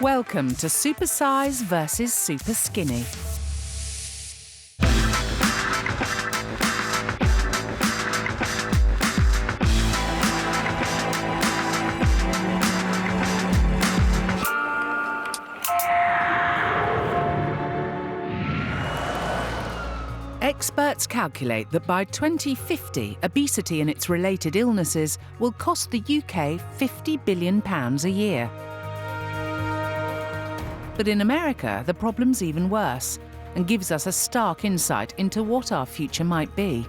Welcome to Supersize versus Superskinny. Experts calculate that by 2050, obesity and its related illnesses will cost the UK £50 billion a year. But in America, the problem's even worse and gives us a stark insight into what our future might be.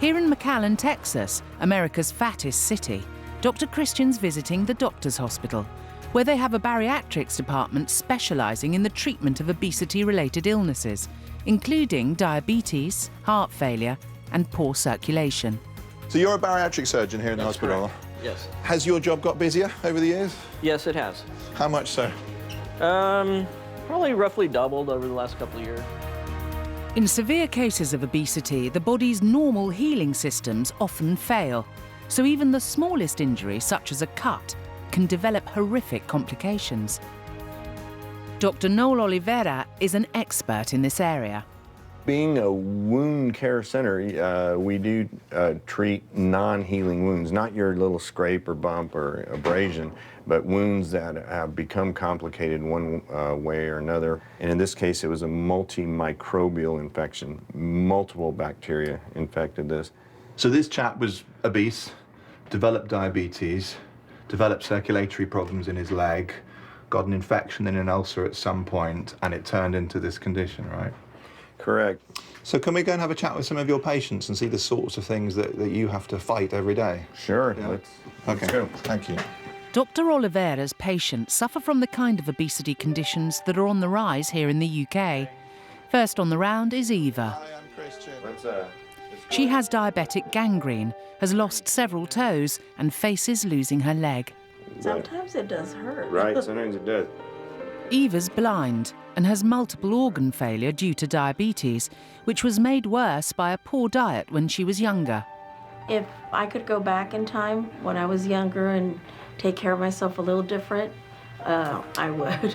Here in McAllen, Texas, America's fattest city, Dr. Christian's visiting the Doctors' Hospital, where they have a bariatrics department specialising in the treatment of obesity-related illnesses, including diabetes, heart failure and poor circulation. So you're a bariatric surgeon here in the hospital? Correct. Yes. Has your job got busier over the years? Yes, it has. How much so? Probably roughly doubled over the last couple of years. In severe cases of obesity, the body's normal healing systems often fail, so even the smallest injury, such as a cut, can develop horrific complications. Dr. Noel Oliveira is an expert in this area. Being a wound care center, we do treat non-healing wounds, not your little scrape or bump or abrasion, but wounds that have become complicated one way or another. And in this case, it was a multimicrobial infection. Multiple bacteria infected this. So this chap was obese, developed diabetes, developed circulatory problems in his leg, got an infection in an ulcer at some point, and it turned into this condition, right? Correct. So can we go and have a chat with some of your patients and see the sorts of things that you have to fight every day? Sure, Yeah. let's go. Thank you. Dr. Oliveira's patients suffer from the kind of obesity conditions that are on the rise here in the UK. First on the round is Eva. Hi, I'm Christian. She has diabetic gangrene, has lost several toes and faces losing her leg. Sometimes it does hurt. Right, sometimes it does. Eva's blind and has multiple organ failure due to diabetes, which was made worse by a poor diet when she was younger. If I could go back in time when I was younger and take care of myself a little different, I would.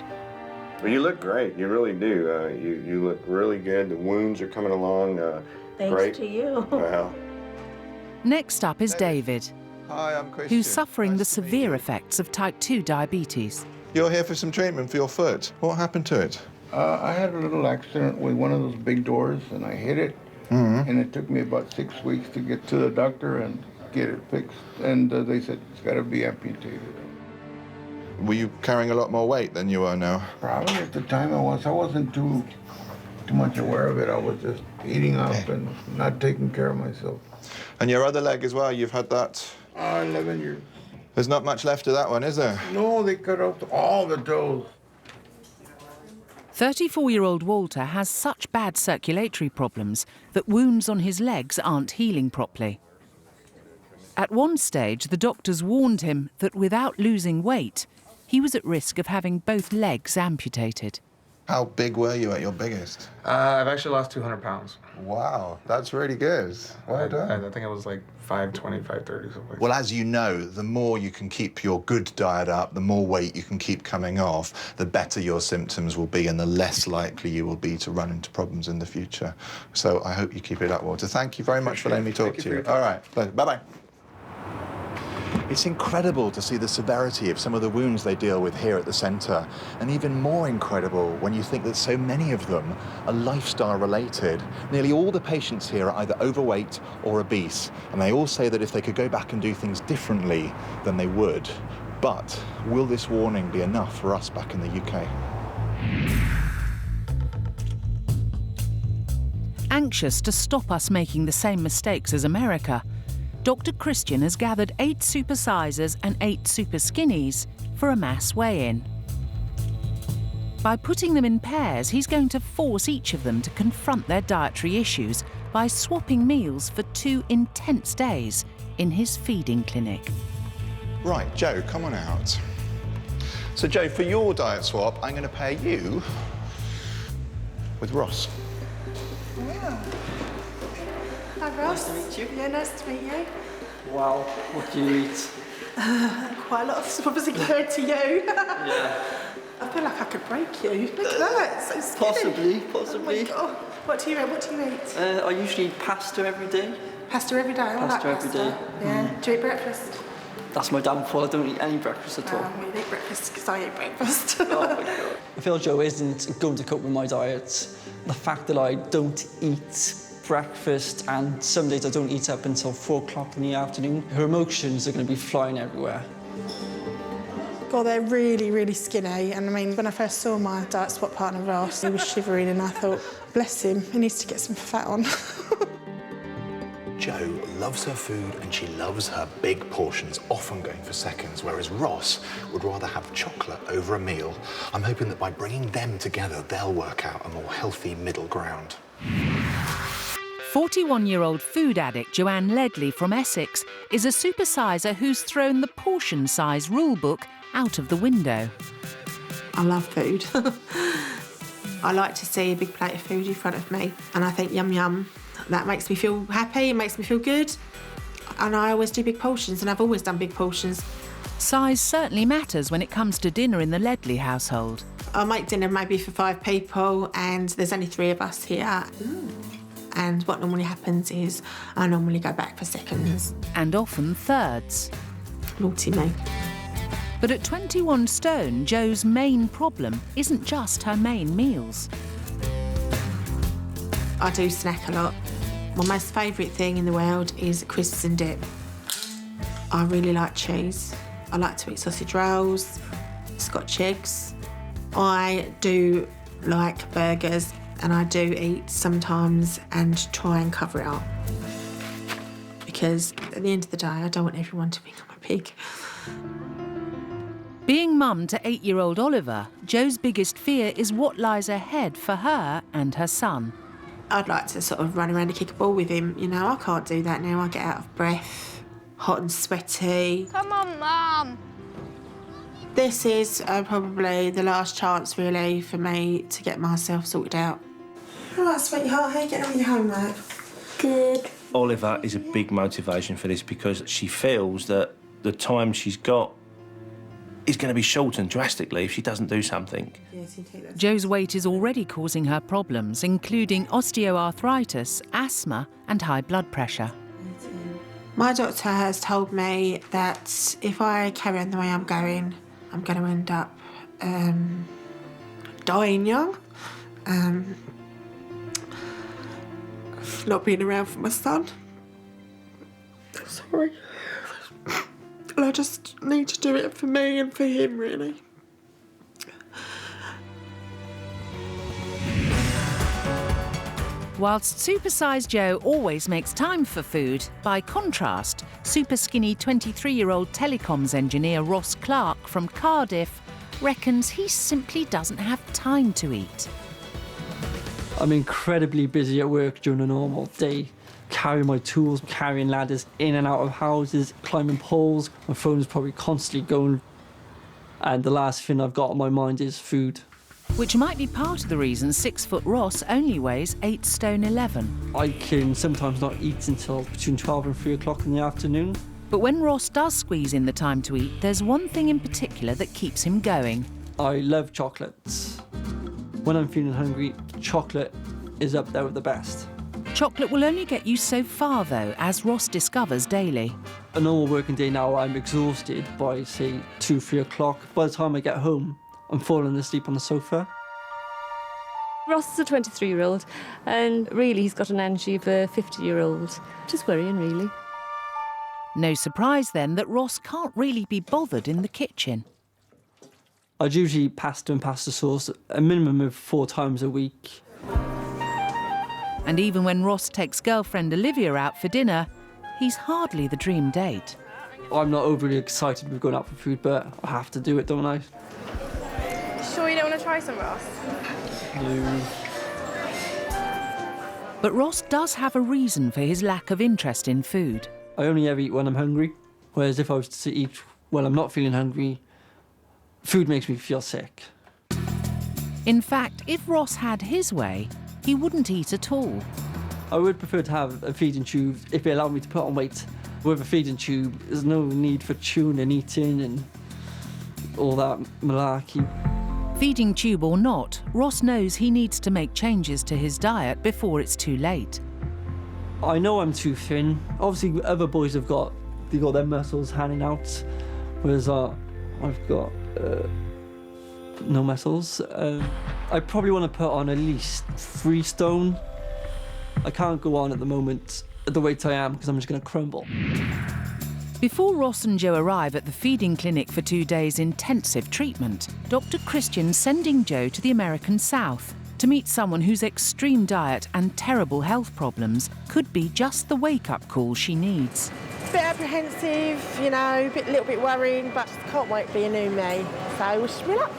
Well, you look great, you really do. You look really good. The wounds are coming along Thanks great. to you. Well, Next up is David, Hi, I'm Christian. who's suffering the Nice to meet severe you. effects of type 2 diabetes. You're here for some treatment for your foot. What happened to it? I had a little accident with one of those big doors, and I hit it. And it took me about 6 weeks to get to the doctor and get it fixed. And they said it's got to be amputated. Were you carrying a lot more weight than you are now? Probably at the time I wasn't too much aware of it. I was just eating up and not taking care of myself. And your other leg as well, you've had that? 11 years. There's not much left of that one, is there? No, they cut off all the toes. 34-year-old Walter has such bad circulatory problems that wounds on his legs aren't healing properly. At one stage, the doctors warned him that without losing weight, he was at risk of having both legs amputated. How big were you at your biggest? I've actually lost 200 pounds. Wow, that's really good. Well done. I think it was like 520, 530, something like Well, as you know, the more you can keep your good diet up, the more weight you can keep coming off, the better your symptoms will be and the less likely you will be to run into problems in the future. So I hope you keep it up, Walter. Thank you very much for letting me talk to you. All right, bye-bye. It's incredible to see the severity of some of the wounds they deal with here at the centre, and even more incredible when you think that so many of them are lifestyle related. Nearly all the patients here are either overweight or obese, and they all say that if they could go back and do things differently, then they would. But will this warning be enough for us back in the UK? Anxious to stop us making the same mistakes as America, Dr. Christian has gathered 8 Supersizers and 8 Superskinnies for a mass weigh-in. By putting them in pairs, he's going to force each of them to confront their dietary issues by swapping meals for 2 intense days in his feeding clinic. Right, Joe, come on out. So, Joe, for your diet swap, I'm going to pair you with Ross. Yeah. Hi, Ross. Nice to meet you. Yeah, nice to meet you. Wow, what do you eat? Quite a lot of stuff, obviously, compared to you. Yeah. like I could break you. Look at that, it's so skinny. Possibly. Oh my God. What do you eat? I usually eat pasta every day. Pasta every day? I like Pasta every day. Yeah. Do you eat breakfast? That's my downfall. I don't eat any breakfast at all. We eat breakfast because I eat breakfast. Oh my God. I feel Jo isn't going to cope with my diet. The fact that I don't eat breakfast and some days I don't eat up until 4 o'clock in the afternoon, her emotions are going to be flying everywhere. God, they're really, really skinny. And I mean, when I first saw my diet swap partner, Ross, he was shivering and I thought, bless him, he needs to get some fat on. Jo loves her food and she loves her big portions, often going for seconds, whereas Ross would rather have chocolate over a meal. I'm hoping that by bringing them together, they'll work out a more healthy middle ground. 41-year-old food addict Joanne Leadley from Essex is a supersizer who's thrown the portion size rule book out of the window. I love food. I like to see a big plate of food in front of me and I think yum yum. That makes me feel happy, it makes me feel good. And I always do big portions and I've always done big portions. Size certainly matters when it comes to dinner in the Leadley household. I make dinner maybe for 5 people and there's only 3 of us here. And what normally happens is I normally go back for seconds. And often thirds. Naughty me. But at 21 stone, Jo's main problem isn't just her main meals. I do snack a lot. My most favourite thing in the world is crisps and dip. I really like cheese. I like to eat sausage rolls, Scotch eggs. I do like burgers and I do eat sometimes and try and cover it up. Because at the end of the day, I don't want everyone to think I'm a pig. Being mum to 8-year-old Oliver, Jo's biggest fear is what lies ahead for her and her son. I'd like to sort of run around and kick a ball with him. You know, I can't do that now. I get out of breath, hot and sweaty. Come on, Mum. This is probably the last chance, really, for me to get myself sorted out. All right, sweetheart, how are you getting on with your homework? Good. Oliver is a big motivation for this because she feels that the time she's got is going to be shortened drastically if she doesn't do something. Yes, you take that. Jo's weight is already causing her problems, including osteoarthritis, asthma and high blood pressure. My doctor has told me that if I carry on the way I'm going to end up dying young, not being around for my son. I'm sorry. And I just need to do it for me and for him, really. Whilst Supersize Jo always makes time for food, by contrast, Superskinny 23-year-old telecoms engineer Ross Clarke from Cardiff reckons he simply doesn't have time to eat. I'm incredibly busy at work during a normal day. Carrying my tools, carrying ladders in and out of houses, climbing poles. My phone is probably constantly going. And the last thing I've got on my mind is food. Which might be part of the reason 6-foot Ross only weighs 8 stone 11. I can sometimes not eat until between 12 and 3 o'clock in the afternoon. But when Ross does squeeze in the time to eat, there's one thing in particular that keeps him going. I love chocolates. When I'm feeling hungry, chocolate is up there with the best. Chocolate will only get you so far, though, as Ross discovers daily. A normal working day now, I'm exhausted by, say, 2, 3 o'clock. By the time I get home, I'm falling asleep on the sofa. Ross is a 23-year-old, and really he's got an energy of a 50-year-old. Just worrying, really. No surprise, then, that Ross can't really be bothered in the kitchen. I'd usually eat pasta and pasta sauce a minimum of 4 times a week. And even when Ross takes girlfriend Olivia out for dinner, he's hardly the dream date. I'm not overly excited with going out for food, but I have to do it, don't I? Sure you don't want to try some, Ross? No. But Ross does have a reason for his lack of interest in food. I only ever eat when I'm hungry, whereas if I was to eat when I'm not feeling hungry, food makes me feel sick. In fact, if Ross had his way, he wouldn't eat at all. I would prefer to have a feeding tube if it allowed me to put on weight. With a feeding tube, there's no need for chewing and eating and all that malarkey. Feeding tube or not, Ross knows he needs to make changes to his diet before it's too late. I know I'm too thin. Obviously, other boys have got their muscles hanging out, whereas I've got no muscles. I probably want to put on at least 3 stone. I can't go on at the moment at the weight I am because I'm just going to crumble. Before Ross and Joe arrive at the feeding clinic for 2 days' intensive treatment, Dr. Christian's sending Joe to the American South to meet someone whose extreme diet and terrible health problems could be just the wake-up call she needs. A bit apprehensive, you know, a little bit worrying, but can't wait to be a new me. So wish me luck.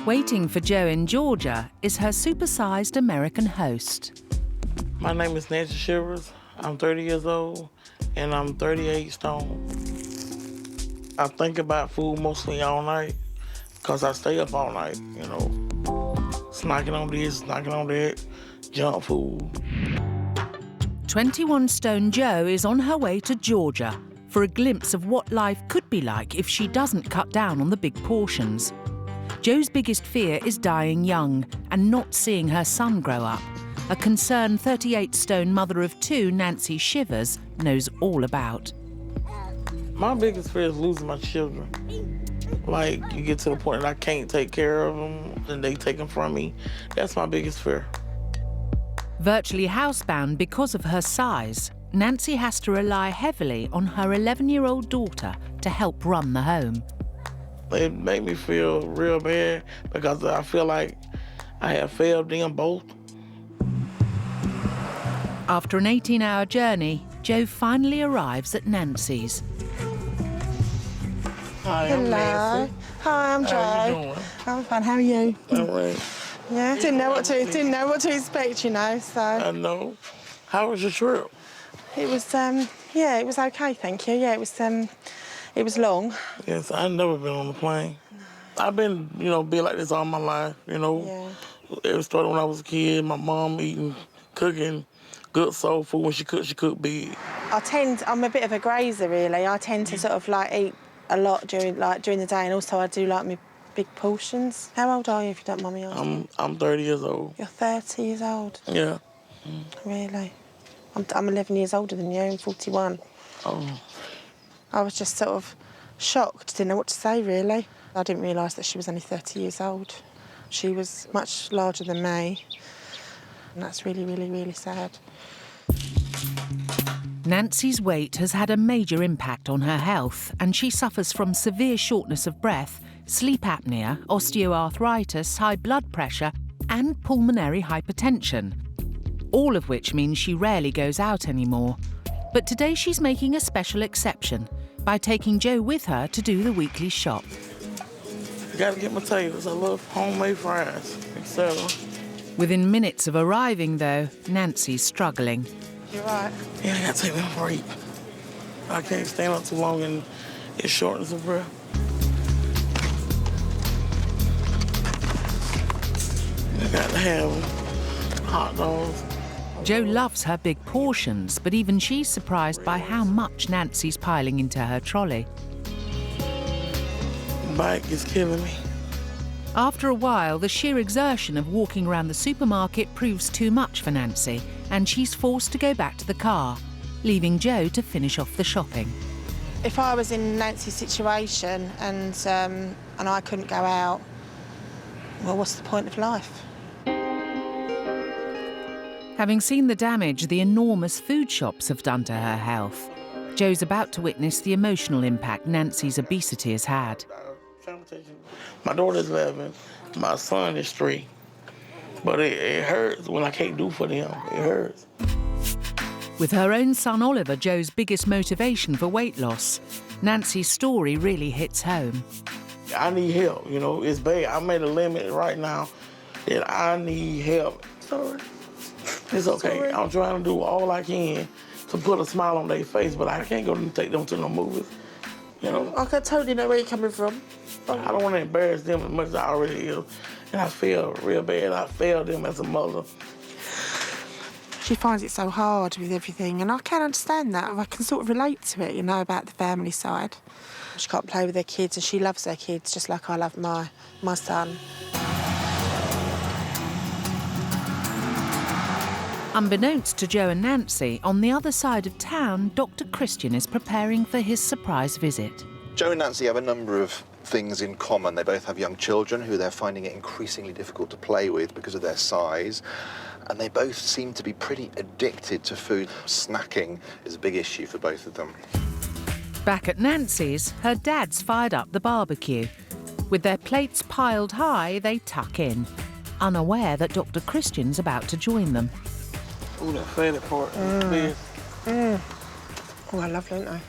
Waiting for Joe in Georgia is her supersized American host. My name is Nancy Shivers. I'm 30 years old, and I'm 38 stone. I think about food mostly all night, because I stay up all night, you know. Snacking on this, snacking on that, junk food. 21-stone Joe is on her way to Georgia for a glimpse of what life could be like if she doesn't cut down on the big portions. Joe's biggest fear is dying young and not seeing her son grow up. A concerned 38-stone mother of 2, Nancy Shivers, knows all about. My biggest fear is losing my children. Like, you get to the point that I can't take care of them, and they take them from me. That's my biggest fear. Virtually housebound because of her size, Nancy has to rely heavily on her 11-year-old daughter to help run the home. It made me feel real bad because I feel like I have failed them both. After an 18-hour journey, Joe finally arrives at Nancy's. Hi, Hello. I'm Nancy. Hi, I'm Joe. How you doing? I'm fine. How are you? All right. Yeah, didn't know what to expect, you know. So I know. How was your trip? it was, yeah, it was okay, thank you. Yeah, it was long. Yes, I've never been on a plane. I've been, you know, be like this all my life, you know. Yeah. It started when I was a kid. My mom cooking good soul food. When she cooked big. I'm a bit of a grazer, really. I tend to sort of like eat a lot during the day, and also I do like my big portions. How old are you, if you don't mind me asking? I'm 30 years old. You're 30 years old? Yeah. Really? I'm 11 years older than you. I'm 41. Oh. I was just sort of shocked. Didn't know what to say, really. I didn't realise that she was only 30 years old. She was much larger than me, and that's really, really, really sad. Nancy's weight has had a major impact on her health, and she suffers from severe shortness of breath, sleep apnea, osteoarthritis, high blood pressure, and pulmonary hypertension. All of which means she rarely goes out anymore. But today she's making a special exception by taking Joe with her to do the weekly shop. You gotta get my potatoes. I love homemade fries, etc. Within minutes of arriving, though, Nancy's struggling. You're right. Yeah, I gotta take me a break. I can't stand up too long and it's shortness of breath. I gotta have hot dogs. Joe loves her big portions, but even she's surprised by how much Nancy's piling into her trolley. The bike is killing me. After a while, the sheer exertion of walking around the supermarket proves too much for Nancy, and she's forced to go back to the car, leaving Joe to finish off the shopping. If I was in Nancy's situation and I couldn't go out, well, what's the point of life? Having seen the damage the enormous food shops have done to her health, Joe's about to witness the emotional impact Nancy's obesity has had. My daughter's 11, my son is 3. But it hurts when I can't do for them. It hurts. With her own son Oliver Joe's biggest motivation for weight loss, Nancy's story really hits home. I need help, you know, it's bad. I'm at a limit right now that I need help. Sorry. It's okay. Sorry. I'm trying to do all I can to put a smile on their face, but I can't go and take them to no movies, you know. I can totally know where you're coming from. I don't want to embarrass them as much as I already is. And I feel real bad. I failed them as a mother. She finds it so hard with everything, and I can understand that. I can sort of relate to it, you know, about the family side. She can't play with her kids, and she loves her kids just like I love my son. Unbeknownst to Joe and Nancy, on the other side of town, Dr. Christian is preparing for his surprise visit. Joe and Nancy have a number of things in common. They both have young children who they're finding it increasingly difficult to play with because of their size. And they both seem to be pretty addicted to food. Snacking is a big issue for both of them. Back at Nancy's, her dad's fired up the barbecue. With their plates piled high, they tuck in, unaware that Dr. Christian's about to join them. Ooh, that fatty part. Oh, I love it, don't I?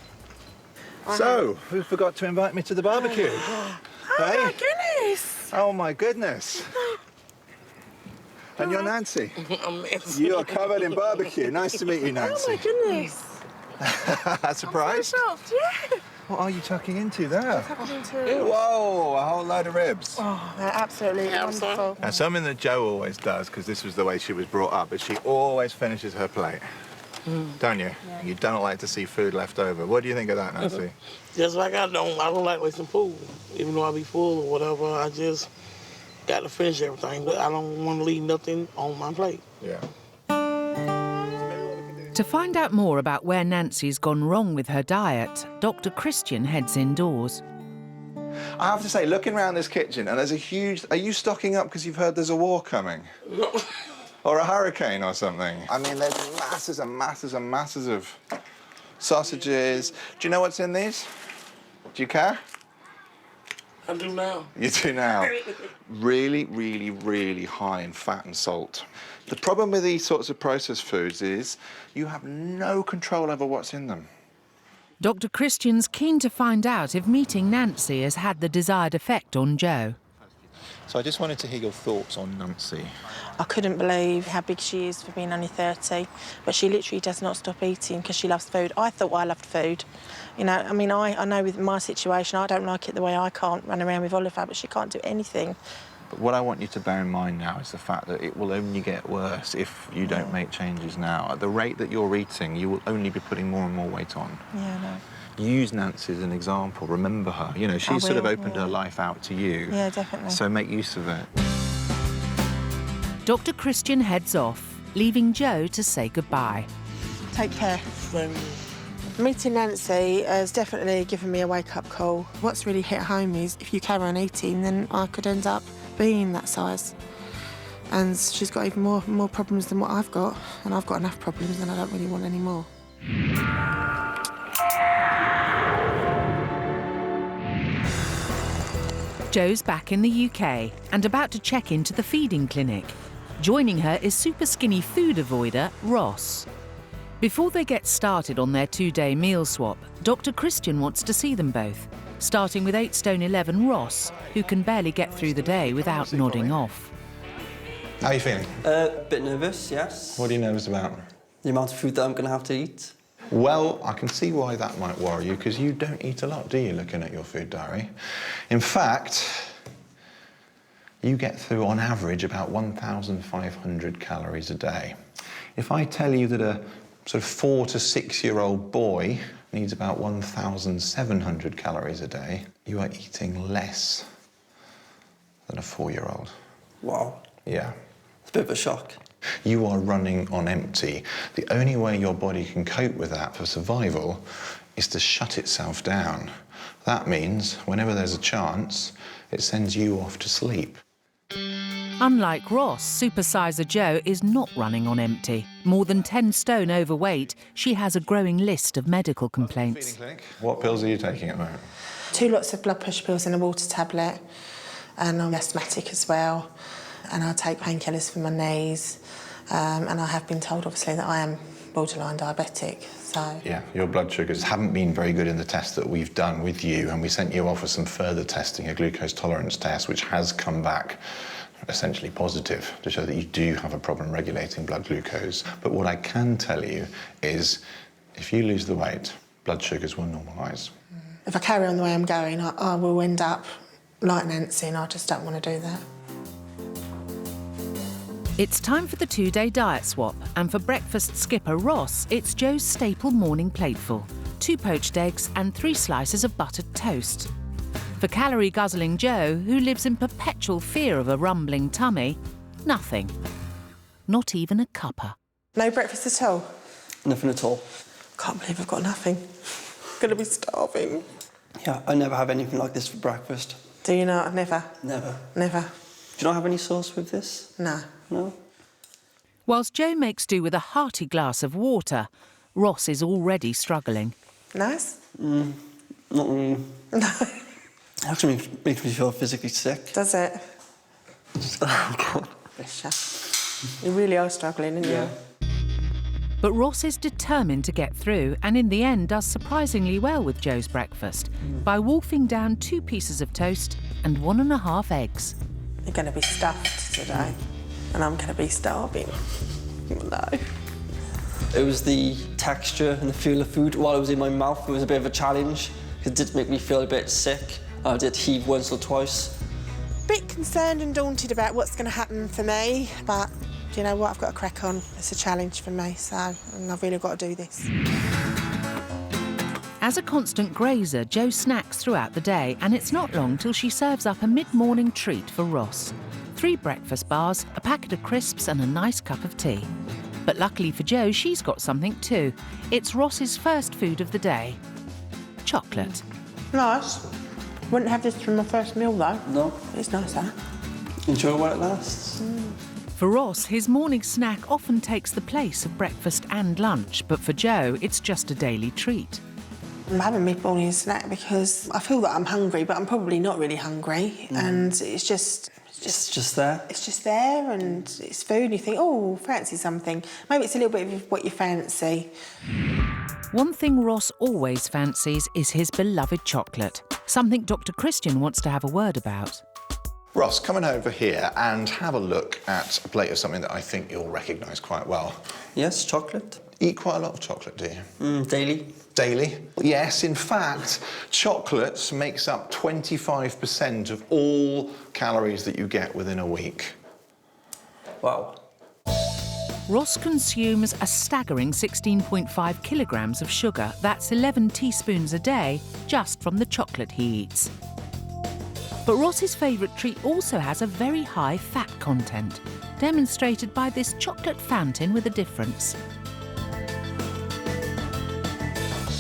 So, who forgot to invite me to the barbecue? Oh, Hey? my goodness! Oh, my goodness. And you're Nancy. You are covered in barbecue. Nice to meet you, Nancy. Oh, my goodness. Surprise? I'm so shocked, yeah. What are you tucking into there? Tucking into... Whoa, a whole load of ribs. Oh, they're absolutely wonderful. Now, something that Jo always does, because this was the way she was brought up, but she always finishes her plate. Don't you? Yeah. You don't like to see food left over. What do you think of that, Nancy? Just like I don't like wasting food. Even though I be full or whatever, I just got to finish everything. But I don't want to leave nothing on my plate. Yeah. To find out more about where Nancy's gone wrong with her diet, Dr. Christian heads indoors. I have to say, looking around this kitchen, and there's a huge... Are you stocking up because you've heard there's a war coming? No. Or a hurricane or something? I mean, there's masses and masses and masses of sausages. Do you know what's in these? Do you care? I do now. You do now. Really, really, really high in fat and salt. The problem with these sorts of processed foods is you have no control over what's in them. Dr. Christian's keen to find out if meeting Nancy has had the desired effect on Joe. So I just wanted to hear your thoughts on Nancy. I couldn't believe how big she is for being only 30, but she literally does not stop eating because she loves food. I thought I loved food. You know, I mean, I know with my situation, I don't like it the way I can't run around with Oliver, but she can't do anything. But what I want you to bear in mind now is the fact that it will only get worse if you don't make changes now. At the rate that you're eating, you will only be putting more and more weight on. Yeah, I know. Use Nancy as an example. Remember her. You know, she's sort of opened her life out to you. Yeah, definitely. So make use of it. Dr. Christian heads off, leaving Joe to say goodbye. Take care. Meeting Nancy has definitely given me a wake-up call. What's really hit home is if you carry on eating, then I could end up being that size. And she's got even more problems than what I've got, and I've got enough problems and I don't really want any more. Joe's back in the UK and about to check into the feeding clinic. Joining her is Superskinny food avoider Ross. Before they get started on their 2-day meal swap, Dr. Christian wants to see them both, starting with 8 stone 11 Ross, who can barely get through the day without nodding off. How are you feeling? A bit nervous, yes. What are you nervous about? The amount of food that I'm going to have to eat. Well, I can see why that might worry you, because you don't eat a lot, do you, looking at your food diary? In fact, you get through, on average, about 1,500 calories a day. If I tell you that a sort of 4 to 6-year-old boy needs about 1,700 calories a day, you are eating less than a 4-year-old. Wow. Yeah. It's a bit of a shock. You are running on empty. The only way your body can cope with that for survival is to shut itself down. That means whenever there's a chance, it sends you off to sleep. Unlike Ross, Supersizer Joe is not running on empty. More than 10 stone overweight, she has a growing list of medical complaints. What pills are you taking at the moment? 2 lots of blood pressure pills and a water tablet, and I'm asthmatic as well. And I take painkillers for my knees, and I have been told, obviously, that I am borderline diabetic, so... Yeah, your blood sugars haven't been very good in the test that we've done with you, and we sent you off for some further testing, a glucose tolerance test, which has come back essentially positive to show that you do have a problem regulating blood glucose. But what I can tell you is, if you lose the weight, blood sugars will normalise. If I carry on the way I'm going, I will end up like Nancy, and I just don't want to do that. It's time for the 2-day diet swap, and for breakfast skipper Ross, it's Joe's staple morning plateful: 2 poached eggs and 3 slices of buttered toast. For calorie-guzzling Joe, who lives in perpetual fear of a rumbling tummy, nothing. Not even a cuppa. No breakfast at all? Nothing at all. Can't believe I've got nothing. I'm going to be starving. Yeah, I never have anything like this for breakfast. Do you not? Never? Never. Never. Do you not have any sauce with this? No. No? Whilst Joe makes do with a hearty glass of water, Ross is already struggling. Nice? Not really. No. It actually makes me feel physically sick. Does it? Oh, God. Bless you. You really are struggling, aren't you? But Ross is determined to get through, and in the end does surprisingly well with Joe's breakfast by wolfing down 2 pieces of toast and 1.5 eggs. You're going to be stuffed today, and I'm going to be starving. No. It was the texture and the feel of food while it was in my mouth. It was a bit of a challenge. It did make me feel a bit sick. I did heave once or twice. Bit concerned and daunted about what's going to happen for me, but do you know what? I've got to crack on. It's a challenge for me, and I've really got to do this. As a constant grazer, Jo snacks throughout the day, and it's not long till she serves up a mid-morning treat for Ross. 3 breakfast bars, a packet of crisps and a nice cup of tea. But luckily for Jo, she's got something too. It's Ross's first food of the day: chocolate. Nice. Wouldn't have this for my first meal, though. No. It's nice, huh? Enjoy while it lasts. For Ross, his morning snack often takes the place of breakfast and lunch, but for Jo, it's just a daily treat. I'm having my morning snack because I feel that I'm hungry, but I'm probably not really hungry, and it's just there. It's just there, and it's food. And you think, oh, fancy something. Maybe it's a little bit of what you fancy. One thing Ross always fancies is his beloved chocolate, something Dr. Christian wants to have a word about. Ross, come on over here and have a look at a plate of something that I think you'll recognise quite well. Yes, chocolate. Eat quite a lot of chocolate, do you? Daily. Daily? Yes, in fact, chocolate makes up 25% of all calories that you get within a week. Wow. Ross consumes a staggering 16.5 kilograms of sugar. That's 11 teaspoons a day, just from the chocolate he eats. But Ross's favourite treat also has a very high fat content, demonstrated by this chocolate fountain with a difference.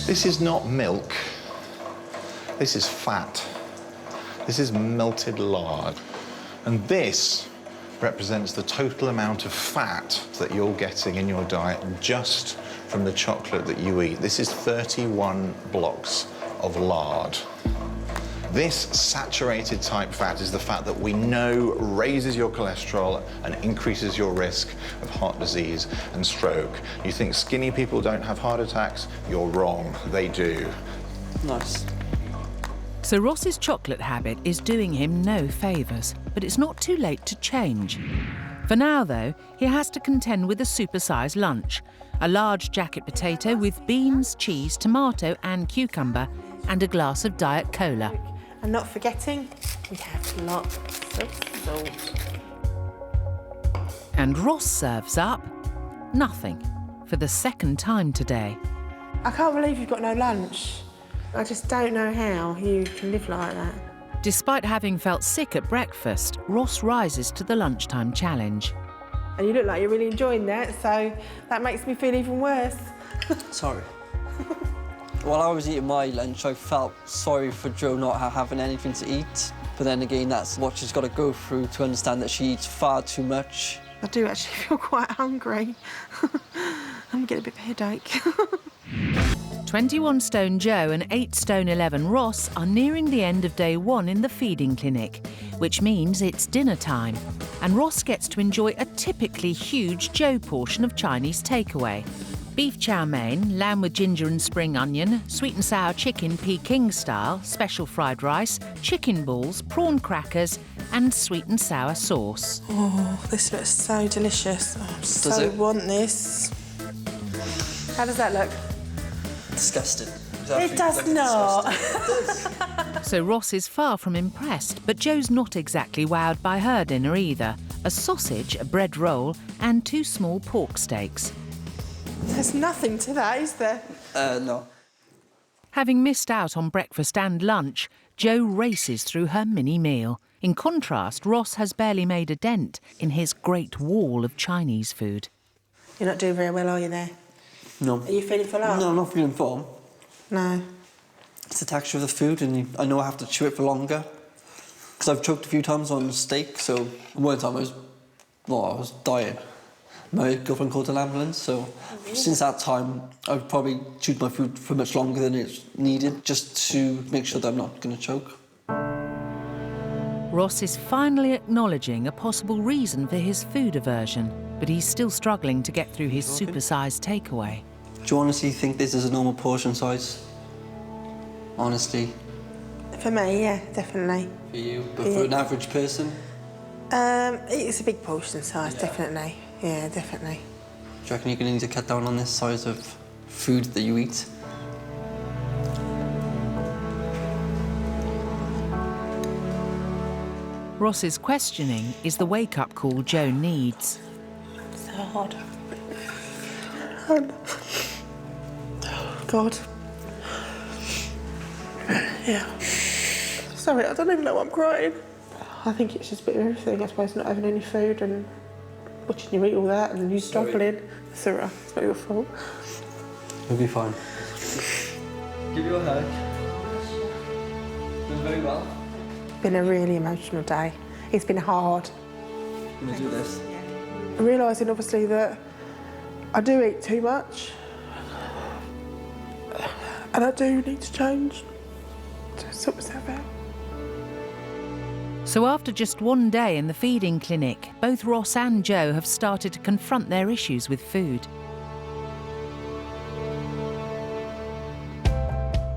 This is not milk. This is fat. This is melted lard. And this represents the total amount of fat that you're getting in your diet just from the chocolate that you eat. This is 31 blocks of lard. This saturated type fat is the fat that we know raises your cholesterol and increases your risk of heart disease and stroke. You think skinny people don't have heart attacks? You're wrong, they do. Nice. So Ross's chocolate habit is doing him no favours, but it's not too late to change. For now, though, he has to contend with a supersize lunch: a large jacket potato with beans, cheese, tomato and cucumber, and a glass of Diet Cola. And not forgetting, we have lots of salt. And Ross serves up nothing for the second time today. I can't believe you've got no lunch. I just don't know how you can live like that. Despite having felt sick at breakfast, Ross rises to the lunchtime challenge. And you look like you're really enjoying that, so that makes me feel even worse. Sorry. While I was eating my lunch, I felt sorry for Jo not having anything to eat. But then again, that's what she's got to go through to understand that she eats far too much. I do actually feel quite hungry. I'm getting a bit of a headache. 21 stone Jo and 8 stone 11 Ross are nearing the end of day 1 in the feeding clinic, which means it's dinner time. And Ross gets to enjoy a typically huge Jo portion of Chinese takeaway. Beef chow mein, lamb with ginger and spring onion, sweet and sour chicken Peking style, special fried rice, chicken balls, prawn crackers and sweet and sour sauce. Oh, this looks so delicious. Oh, I so want this. How does that look? Disgusting. It does not. So Ross is far from impressed, but Joe's not exactly wowed by her dinner either. A sausage, a bread roll and 2 small pork steaks. There's nothing to that, is there? No. Having missed out on breakfast and lunch, Jo races through her mini meal. In contrast, Ross has barely made a dent in his great wall of Chinese food. You're not doing very well, are you, there? No. Are you feeling full up? No, I'm not feeling full. No. It's the texture of the food, and I know I have to chew it for longer. Because I've choked a few times on steak, so one time I was dying. My girlfriend called an ambulance, so since that time, I've probably chewed my food for much longer than it's needed, just to make sure that I'm not going to choke. Ross is finally acknowledging a possible reason for his food aversion, but he's still struggling to get through his supersized takeaway. Do you honestly think this is a normal portion size? Honestly? For me, yeah, definitely. For you? But for an average person? It's a big portion size, definitely. Yeah, definitely. Do you reckon you're going to need to cut down on this size of food that you eat? Ross's questioning is the wake-up call Jo needs. So hard. God. Yeah. Sorry, I don't even know why I'm crying. I think it's just a bit of everything. I suppose not having any food and watching you eat all that and you struggling. It's all right. It's not your fault. You'll be fine. Give you a hug. Doing very well. It's been a really emotional day. It's been hard. I'm gonna do this. Realising obviously that I do eat too much and I do need to change to sort myself out. So after just one day in the feeding clinic, both Ross and Jo have started to confront their issues with food.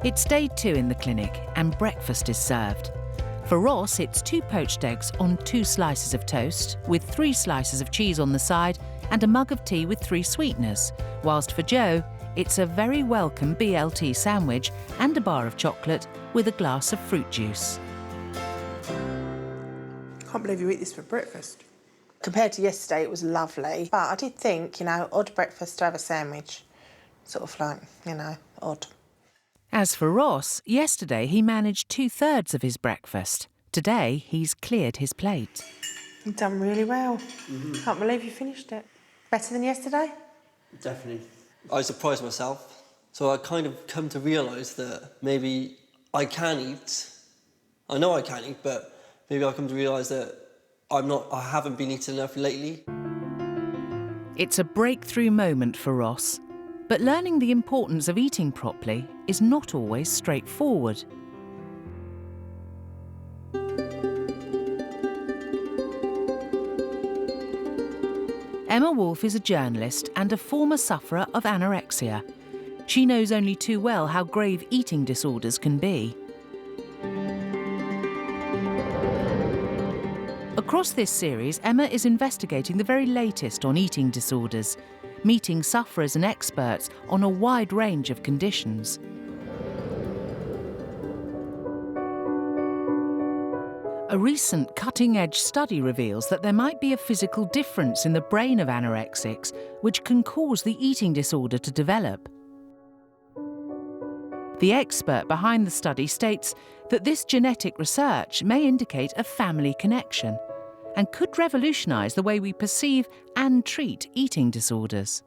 It's day 2 in the clinic and breakfast is served. For Ross, it's 2 poached eggs on 2 slices of toast, with 3 slices of cheese on the side and a mug of tea with 3 sweeteners, whilst for Jo, it's a very welcome BLT sandwich and a bar of chocolate with a glass of fruit juice. I can't believe you eat this for breakfast. Compared to yesterday, it was lovely. But I did think, odd breakfast to have a sandwich. Sort of like, odd. As for Ross, yesterday he managed 2/3 of his breakfast. Today, he's cleared his plate. You've done really well. Can't believe you finished it. Better than yesterday? Definitely. I surprised myself. So I kind of come to realise that maybe I can eat. I know I can eat, but maybe I come to realise that I haven't been eating enough lately. It's a breakthrough moment for Ross. But learning the importance of eating properly is not always straightforward. Emma Woolf is a journalist and a former sufferer of anorexia. She knows only too well how grave eating disorders can be. Across this series, Emma is investigating the very latest on eating disorders, meeting sufferers and experts on a wide range of conditions. A recent cutting-edge study reveals that there might be a physical difference in the brain of anorexics, which can cause the eating disorder to develop. The expert behind the study states that this genetic research may indicate a family connection and could revolutionise the way we perceive and treat eating disorders.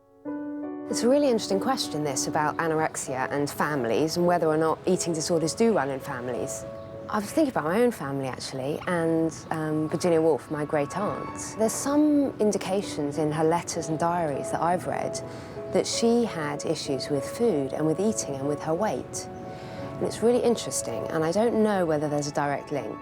It's a really interesting question, this, about anorexia and families and whether or not eating disorders do run in families. I was thinking about my own family, actually, and Virginia Woolf, my great-aunt. There's some indications in her letters and diaries that I've read that she had issues with food and with eating and with her weight. And it's really interesting, and I don't know whether there's a direct link.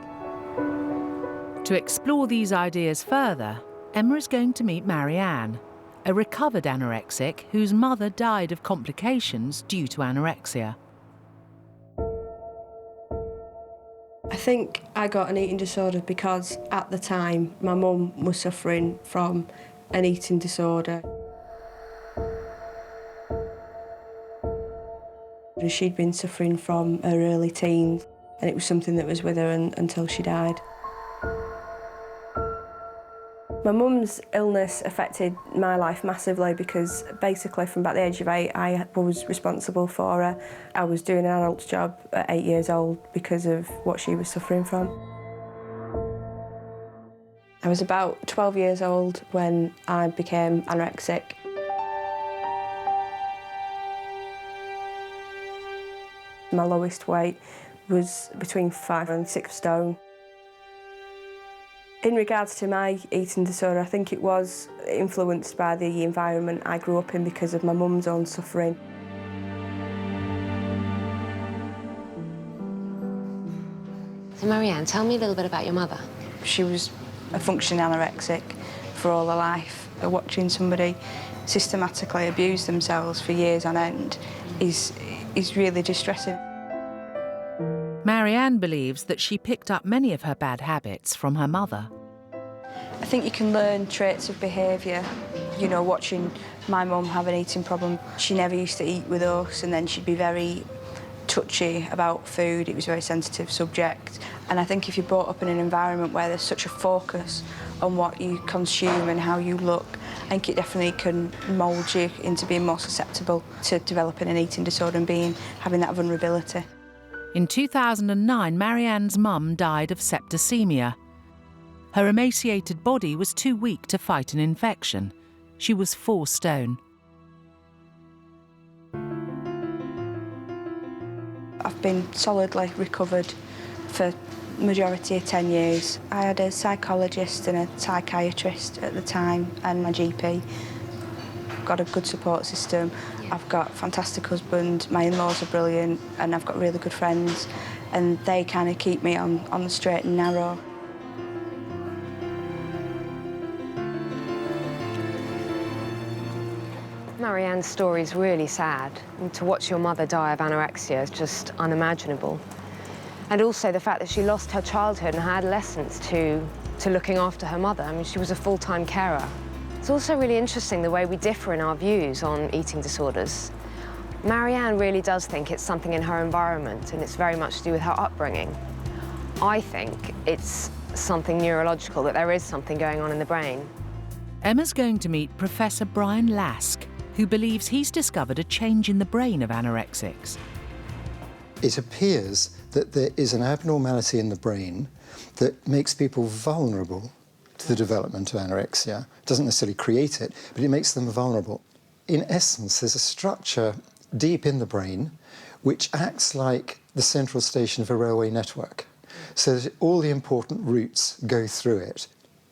To explore these ideas further, Emma is going to meet Marianne, a recovered anorexic whose mother died of complications due to anorexia. I think I got an eating disorder because at the time my mum was suffering from an eating disorder. She'd been suffering from her early teens. and it was something that was with her until she died. My mum's illness affected my life massively because basically from about the age of 8 I was responsible for her. I was doing an adult's job at 8 years old because of what she was suffering from. I was about 12 years old when I became anorexic. My lowest weight was between 5 and 6 stone. In regards to my eating disorder, I think it was influenced by the environment I grew up in because of my mum's own suffering. So Marianne, tell me a little bit about your mother. She was a functioning anorexic for all her life. Watching somebody systematically abuse themselves for years on end is really distressing. Marianne believes that she picked up many of her bad habits from her mother. I think you can learn traits of behaviour. You know, watching my mum have an eating problem, she never used to eat with us, and then she'd be very touchy about food. It was a very sensitive subject. And I think if you're brought up in an environment where there's such a focus on what you consume and how you look, I think it definitely can mould you into being more susceptible to developing an eating disorder and having that vulnerability. In 2009, Marianne's mum died of septicemia. Her emaciated body was too weak to fight an infection. She was 4 stone. I've been solidly recovered for the majority of 10 years. I had a psychologist and a psychiatrist at the time and my GP. I've got a good support system. I've got a fantastic husband, my in-laws are brilliant, and I've got really good friends, and they kind of keep me on the straight and narrow. Marianne's story is really sad. And to watch your mother die of anorexia is just unimaginable. And also the fact that she lost her childhood and her adolescence to looking after her mother. I mean, she was a full-time carer. It's also really interesting the way we differ in our views on eating disorders. Marianne really does think it's something in her environment, and it's very much to do with her upbringing. I think it's something neurological, that there is something going on in the brain. Emma's going to meet Professor Brian Lask, who believes he's discovered a change in the brain of anorexics. It appears that there is an abnormality in the brain that makes people vulnerable to the development of anorexia. It doesn't necessarily create it, but it makes them vulnerable. In essence, there's a structure deep in the brain which acts like the central station of a railway network, so that all the important routes go through it.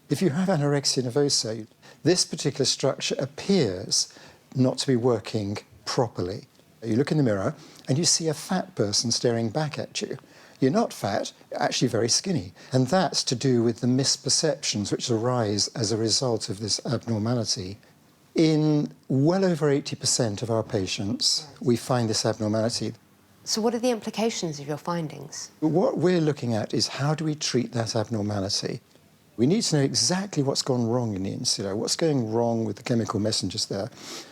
If you have anorexia nervosa, this particular structure appears not to be working properly. You look in the mirror and you see a fat person staring back at you. You're not fat, you're actually very skinny. And that's to do with the misperceptions which arise as a result of this abnormality. In well over 80% of our patients, we find this abnormality. So what are the implications of your findings? What we're looking at is how do we treat that abnormality? We need to know exactly what's gone wrong in the insula, what's going wrong with the chemical messengers there.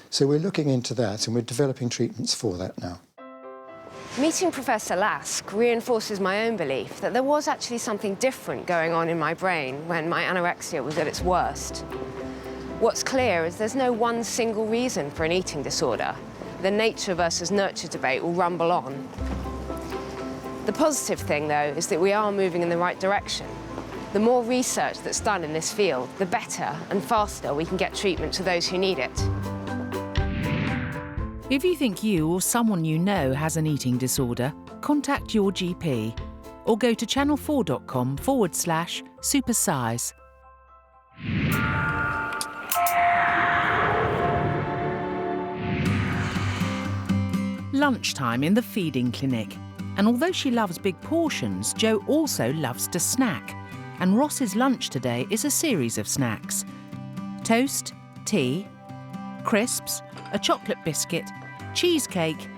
So we're looking into that and we're developing treatments for that now. Meeting Professor Lask reinforces my own belief that there was actually something different going on in my brain when my anorexia was at its worst. What's clear is there's no one single reason for an eating disorder. The nature versus nurture debate will rumble on. The positive thing, though, is that we are moving in the right direction. The more research that's done in this field, the better and faster we can get treatment to those who need it. If you think you or someone you know has an eating disorder, contact your GP or go to channel4.com/supersize. Lunchtime in the feeding clinic. And although she loves big portions, Jo also loves to snack. And Ross's lunch today is a series of snacks. Toast, tea, crisps, a chocolate biscuit, cheesecake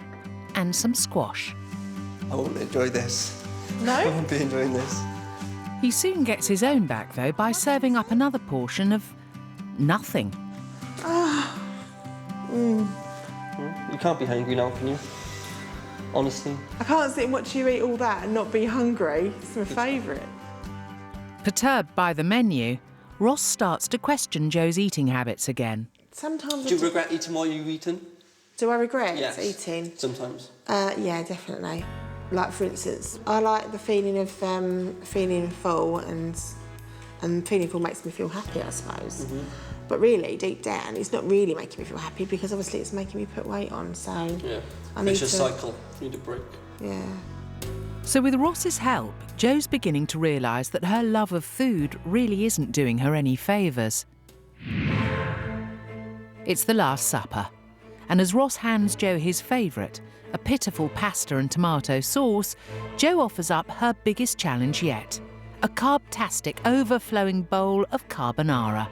and some squash. I won't enjoy this. No? I won't be enjoying this. He soon gets his own back, though, by serving up another portion of nothing. You can't be hungry now, can you? honestly. I can't sit and watch you eat all that and not be hungry. It's my favourite. Perturbed by the menu, Ross starts to question Joe's eating habits again. Sometimes. Do you regret eating what you've eaten? Do I regret Yes. eating? Sometimes. Yeah, definitely. Like, for instance, I like the feeling of feeling full, and feeling full makes me feel happy, I suppose. But really, deep down, it's not really making me feel happy because obviously it's making me put weight on, so... Yeah, I need it's a to... cycle. You need a break. Yeah. So with Ross's help, Joe's beginning to realise that her love of food really isn't doing her any favours. It's the Last Supper, and as Ross hands Joe his favourite, a pitiful pasta and tomato sauce, Joe offers up her biggest challenge yet, a carb-tastic, overflowing bowl of carbonara,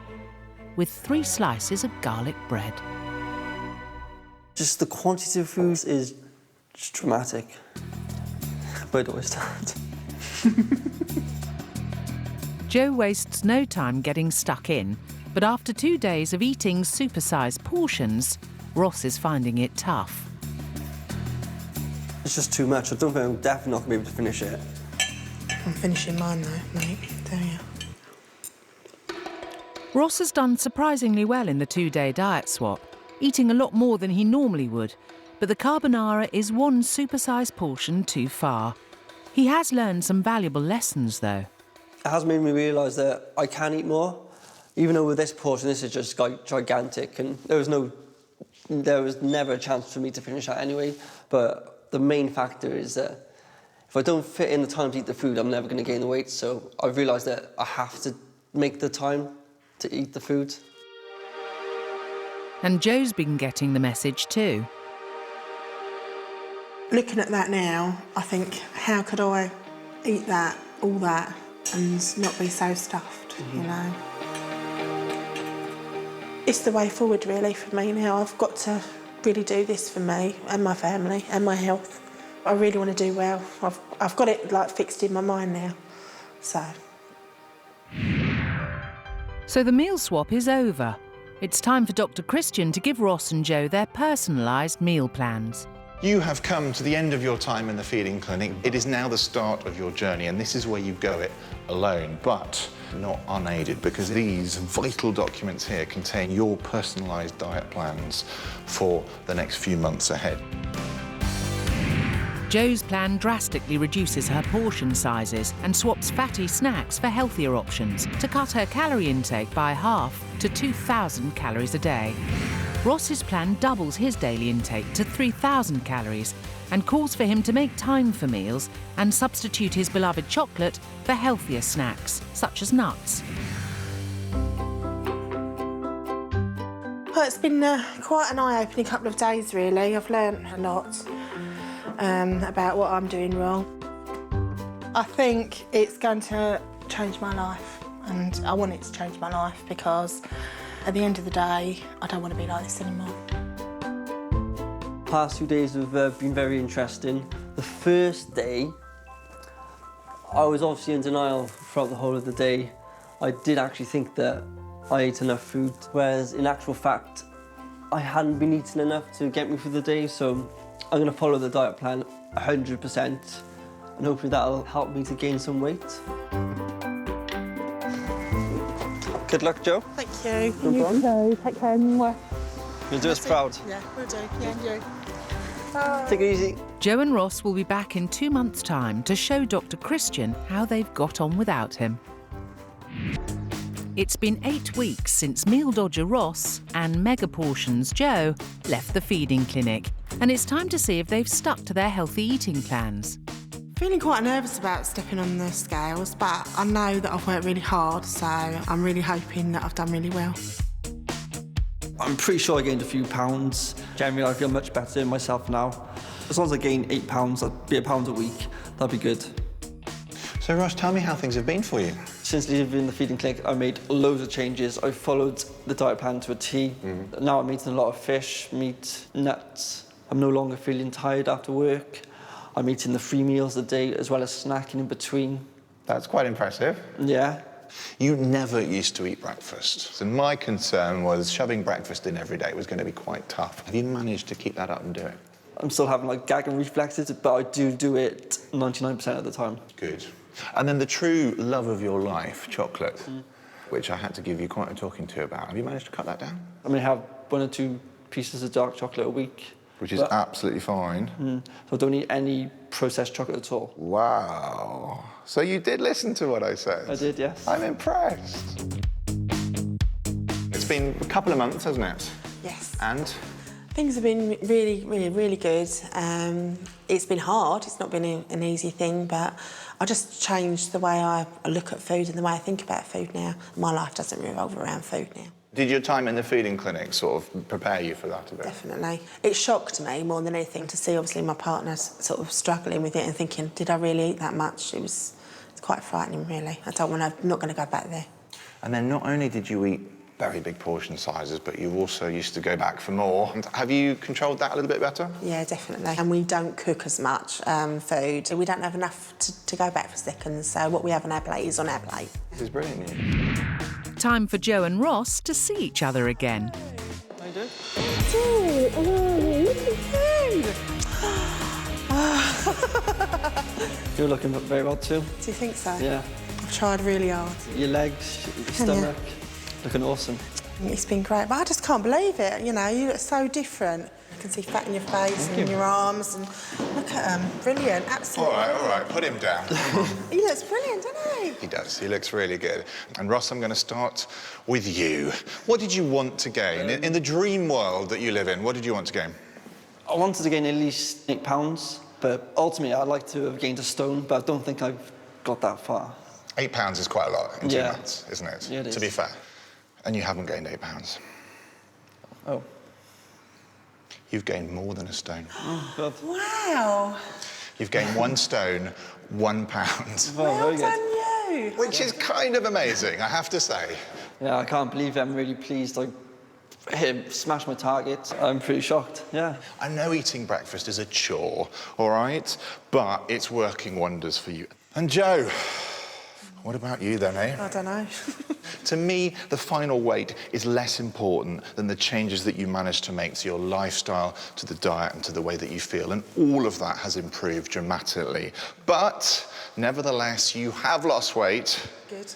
with 3 slices of garlic bread. Just the quantity of food is just dramatic. Where do I start? Joe wastes no time getting stuck in, but after 2 days of eating supersized portions, Ross is finding it tough. It's just too much. I don't think I'm definitely not going to be able to finish it. I'm finishing mine though, mate, tell you. Ross has done surprisingly well in the 2-day diet swap, eating a lot more than he normally would, but the carbonara is 1 supersized portion too far. He has learned some valuable lessons, though. It has made me realise that I can eat more, even though with this portion, this is just gigantic, and there was never a chance for me to finish that anyway. But the main factor is that if I don't fit in the time to eat the food, I'm never going to gain the weight. So I've realised that I have to make the time to eat the food. And Joe's been getting the message too. Looking at that now, I think, how could I eat that, all that, and not be so stuffed, you know? It's the way forward, really, for me now. I've got to really do this for me and my family and my health. I really want to do well. I've got it, like, fixed in my mind now, so... So the meal swap is over. It's time for Dr. Christian to give Ross and Joe their personalised meal plans. You have come to the end of your time in the feeding clinic. It is now the start of your journey, and this is where you go it alone, but not unaided, because these vital documents here contain your personalised diet plans for the next few months ahead. Joe's plan drastically reduces her portion sizes and swaps fatty snacks for healthier options to cut her calorie intake by half to 2,000 calories a day. Ross's plan doubles his daily intake to 3,000 calories and calls for him to make time for meals and substitute his beloved chocolate for healthier snacks, such as nuts. Well, it's been quite an eye-opening couple of days, really. I've learnt a lot about what I'm doing wrong. I think it's going to change my life, and I want it to change my life because at the end of the day, I don't want to be like this anymore. Past 2 days have been very interesting. The first day, I was obviously in denial throughout the whole of the day. I did actually think that I ate enough food, whereas in actual fact, I hadn't been eating enough to get me through the day, so I'm going to follow the diet plan 100%, and hopefully that'll help me to gain some weight. Good luck, Joe. Thank you. No problem. Go. Take care. Mwah. You'll do us proud. Yeah, we'll do. Yeah, and you. Take it easy. Joe and Ross will be back in 2 months' time to show Dr. Christian how they've got on without him. It's been 8 weeks since Meal Dodger Ross and Mega Portions Joe left the feeding clinic, and it's time to see if they've stuck to their healthy eating plans. Feeling quite nervous about stepping on the scales, but I know that I've worked really hard, so I'm really hoping that I've done really well. I'm pretty sure I gained a few pounds. Generally, I feel much better in myself now. As long as I gain 8 pounds, that'd be £1 a week. That'd be good. So, Ross, tell me how things have been for you. Since leaving the feeding clinic, I made loads of changes. I followed the diet plan to a T. Now I'm eating a lot of fish, meat, nuts. I'm no longer feeling tired after work. I'm eating the 3 meals a day as well as snacking in between. That's quite impressive. Yeah. You never used to eat breakfast. And my concern was shoving breakfast in every day was going to be quite tough. Have you managed to keep that up and do it? I'm still having like gagging reflexes, but I do it 99% of the time. Good. And then the true love of your life, chocolate, which I had to give you quite a talking to about. Have you managed to cut that down? I mean, I have 1 or 2 pieces of dark chocolate a week. Which is absolutely fine. So I don't eat any processed chocolate at all. Wow. So you did listen to what I said? I did, yes. I'm impressed. It's been a couple of months, hasn't it? Yes. And? Things have been really good. It's been hard. It's not been an easy thing, but I just changed the way I look at food and the way I think about food now. My life doesn't revolve around food now. Did your time in the feeding clinic sort of prepare you for that a bit? Definitely. It shocked me more than anything to see, obviously, my partner's sort of struggling with it and thinking, did I really eat that much? It's quite frightening, really. I'm not going to go back there. And then not only did you eat very big portion sizes, but you also used to go back for more. And have you controlled that a little bit better? Yeah, definitely. And we don't cook as much food. We don't have enough to go back for seconds, so what we have on our plate is on our plate. This is brilliant news. Time for Joe and Ross to see each other again. How you doing? You're looking very well too. Do you think so? Yeah. I've tried really hard. Your legs, your stomach, looking awesome. It's been great, but I just can't believe it. You know, you look so different. You can see fat in your face and in your arms, and look at them. Brilliant, absolutely. All right, put him down. He looks brilliant, doesn't he? He does, he looks really good. And Ross, I'm going to start with you. What did you want to gain? In the dream world that you live in, what did you want to gain? I wanted to gain at least 8 pounds, but ultimately I'd like to have gained a stone, but I don't think I've got that far. 8 pounds is quite a lot in 2 months, isn't it? Yeah, it is. To be fair. And you haven't gained 8 pounds. Oh. You've gained more than a stone. Oh, God. Wow. You've gained 1 stone, 1 pound. Well done you. Which is kind of amazing, I have to say. Yeah, I can't believe it. I'm really pleased. I smashed my target. I'm pretty shocked, yeah. I know eating breakfast is a chore, all right? But it's working wonders for you. And Joe, what about you then, eh? I don't know. To me, the final weight is less important than the changes that you manage to make to your lifestyle, to the diet, and to the way that you feel. And all of that has improved dramatically. But, nevertheless, you have lost weight. Good.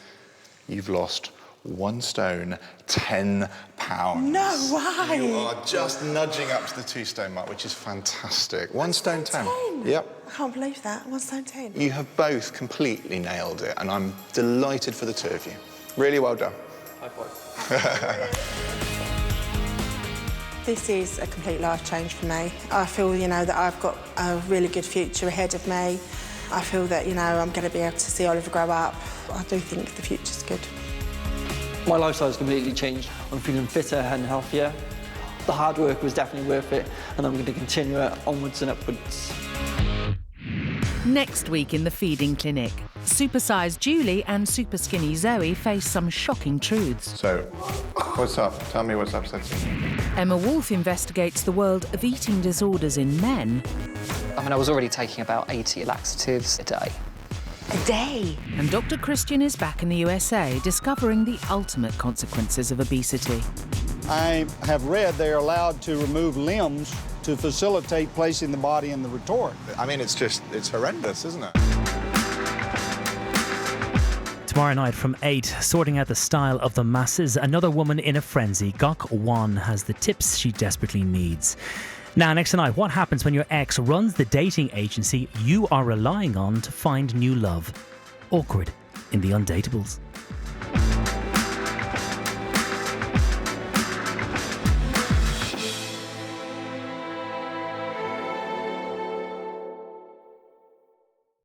You've lost 1 stone, 10 pounds. No way! You are just nudging up to the 2 stone mark, which is fantastic. 1 stone, 10. Yep. I can't believe that. 1 stone 10. You have both completely nailed it, and I'm delighted for the 2 of you. Really well done. High five. This is a complete life change for me. I feel, you know, that I've got a really good future ahead of me. I feel that, you know, I'm going to be able to see Oliver grow up. I do think the future's good. My lifestyle has completely changed. I'm feeling fitter and healthier. The hard work was definitely worth it, and I'm going to continue it onwards and upwards. Next week in the feeding clinic, Supersize Julie and Superskinny Zoe face some shocking truths. So, what's up? Tell me what's upsetting you. Emma Woolf investigates the world of eating disorders in men. I mean, I was already taking about 80 laxatives a day. A day? And Dr. Christian is back in the USA, discovering the ultimate consequences of obesity. I have read they're allowed to remove limbs to facilitate placing the body in the retort. I mean, it's horrendous, isn't it? Tomorrow night from 8, sorting out the style of the masses, another woman in a frenzy. Gok Wan has the tips she desperately needs. Now, next tonight, what happens when your ex runs the dating agency you are relying on to find new love? Awkward in the Undateables.